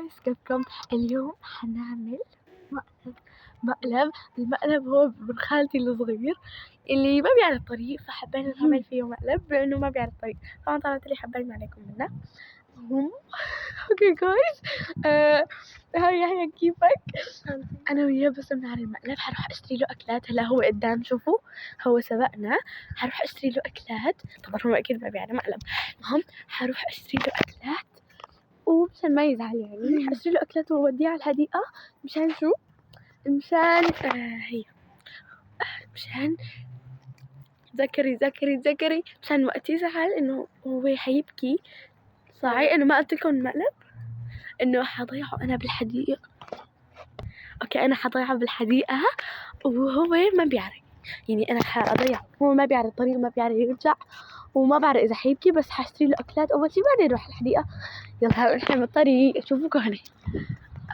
جايز كيفكم؟ اليوم حنعمل مقلب. المقلب هو ابن خالتي الصغير اللي ما بيعرف الطريق، فحبينا نعمل فيه مقلب لانه ما بيعرف الطريق. طبعا طلعت لي حبينا عليكم منه. اوكي جايز، هاي كيفك؟ انا وياه بس بنعمل المقلب. حروح اشتري له اكلات. هلا هو قدام، شوفوا هو سبقنا. حروح اشتري له اكلات. طبعا هو اكيد ما بيعرف مقلب. المهم حروح اشتري له اكلات ومشان ما يزعل يعني اشتري له اكلات واوديه على الحديقه. مشان شو؟ مشان هي مشان ذكري مشان وقت يزعل انه هو حيبكي. صحيح انه ما قلت لكم المقلب انه حضيعه انا بالحديقه. اوكي انا حضيعه بالحديقه وهو ما بيعرف، يعني انا حاضيعه، هو ما بيعرف الطريق وما بيعرف يرجع وما بعرف اذا حيبكي. بس حاشتري له اكلات اول شي بعدين نروح الحديقه. يلا هلا نحن بالطريق. شوفوا كهني.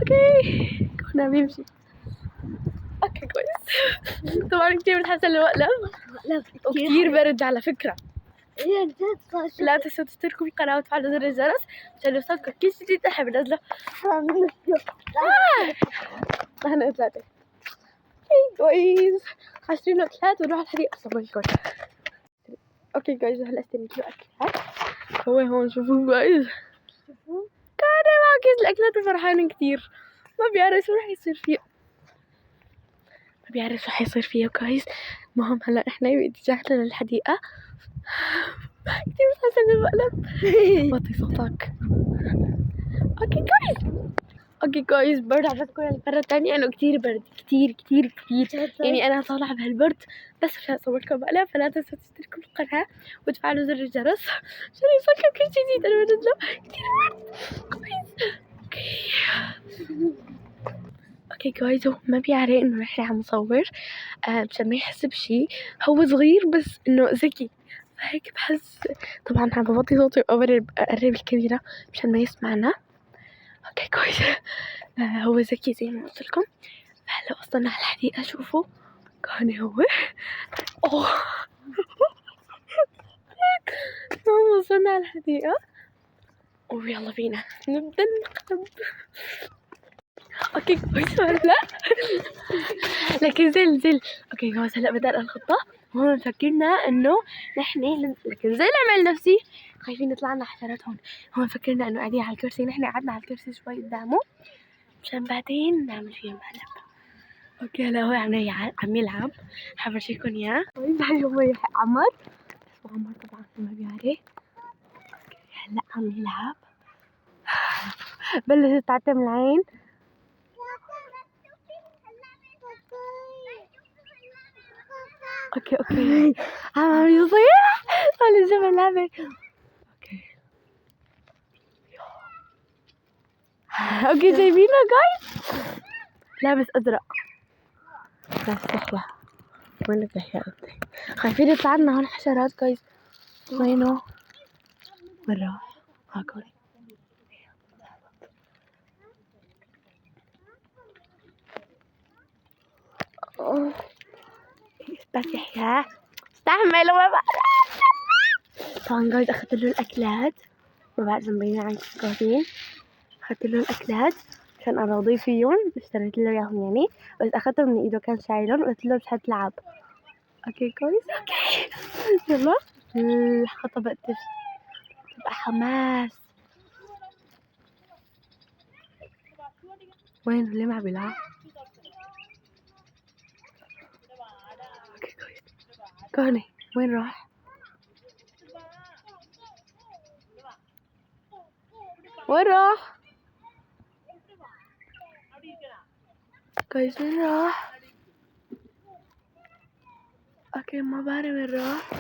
اوكي كهنا بيمشي. اوكي كويس. طبعا كتير متحمسه للمقلب وكتير برد على فكره. لا تنسوا تشتركوا في القناه وتفعلوا زر الجرس عشان يوصلكم كل جديد نحن بنزله. احنا ثلاثه. كويس حاشتري له اكلات ونروح الحديقه. اوكي جايز هلا اشتريت له اكلات. هو هون شوفوا جايز، كان مع كيس الاكلات وفرحان كتير. ما بيعرف شو رح يصير فيه، ما بيعرف شو حيصير فيه جايز. المهم هلا احنا باتجاهنا للحديقه. كتير متحمسه للمقلب. وطي صوتك. اوكي جايز برجع بذكر المره الثانيه انه كتير برد، كتير يعني انا طالعه بهالبرد بس عشان اصوركم مقلب. فلا تنسوا تشتركوا بالقناه وتفعلوا زر الجرس عشان يوصلكم كل جديد انا بنزله. كتير برد. اوكي جايز هو ما بيعرف انه نحن عم نصور مشان ما يحس بشي. هو صغير بس انه ذكي، فهيك بحس. طبعا عم بوطي صوتي وأقرب الكاميرا مشان ما يسمعنا. اوكي كويس. هو ذكي زي ما قلت لكم. هلا وصلنا على الحديقه. شوفوا كان هو وصلنا على الحديقه ويلا بينا نبدا نقلب. اوكي كويس هلا لكن زل. اوكي كويس هلا بدأنا الخطه. هون فكرنا انه نحن لكن زي العمل نفسي خايفين يطلع لنا حشرات. هون فكرنا انه قاعدين على الكرسي. نحن قعدنا على الكرسي شوي قدامه مشان بعدين نعمل فيه مقلب. اوكي هلا هو عم يلعب. حفرجيكم اياه. هاي هو عمر. اسمه عمر طبعا ما بيعرف. هلا عم يلعب. بلشت تعتم العين. اوكي عم يصيح على الجبل لعبة. اوكي جايبينه جايز لابس ازرق. لابس احلى. وين بتحيا قدي؟ خايفين يطلع لنا هون حشرات جايز. وينه؟ وين راح؟ هاكل. بس يحيى استحمل وما بعرف. طبعا جايز اخذت له الاكلات. ما بعرف مبينين عنكم قاعدين. اخذت له الاكلات عشان اراضيه فيهم. اشتريت له اياهم يعني، بس اخذتهم من ايده كان شايلهم وقلت له مش حتلعب. اوكي كويس. اوكي يلا الخطه بقت تبقى حماس. وين ليه ما عم يلعب؟ اوكي كويس. كوني وين راح؟ وين راح؟ كويس وين راح؟ اوكي ما بعرف وين راح.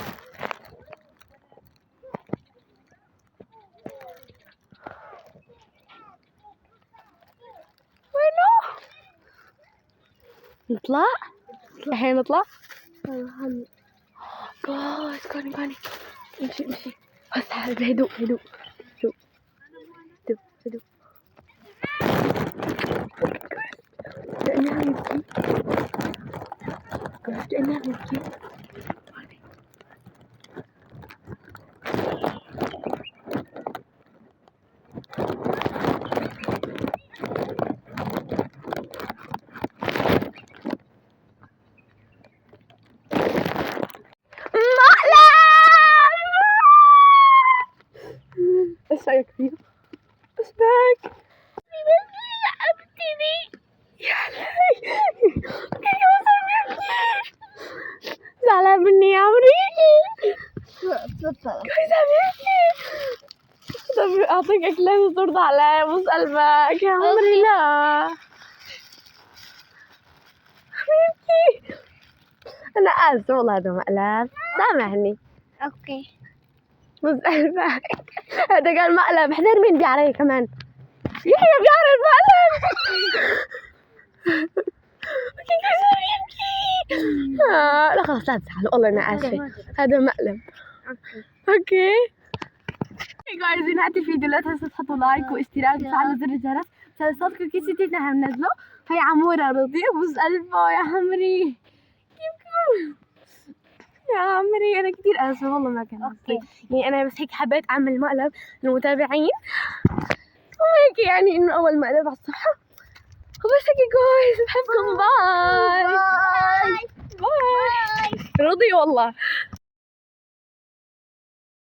وينه؟ نطلع؟ الحين نطلع؟ جايز كوني امشي بس بهدوء. لأنها يبكي. رأيك فيه؟ أسماك لعبتني يا لهوي. زعلان مني يا عمري. كويس حبيبتي. طب أعطيك أكلات وترضى علي بص قلبك يا عمري. لا حبيبتي أنا آسفة والله هذا مقلب سامحني. اوكي بص قلبك هذا كان مقلب. احذر مين بيعري كمان. يحيى بيعري المقلب. اوكي كويس حبيبتي. لا خلاص لا تزعلوا والله أنا آسفة هذا مقلب. اوكي جايز بنهاية الفيديو لا تنسوا تحطوا لايك واشتراك وتفعلوا زر الجرس عشان يوصلكم كل شي جديد نحن بننزله. هي عمورة رضيع بوس قلبه يا عمري. كيفكم يا عمري؟ انا كثير اسفة والله ما كان قصدي. يعني انا بس هيك حبيت اعمل مقلب للمتابعين وهيك يعني انه اول مقلب على الصفحة. وبس هيك جايز بحبكم. باي باي. رضي والله.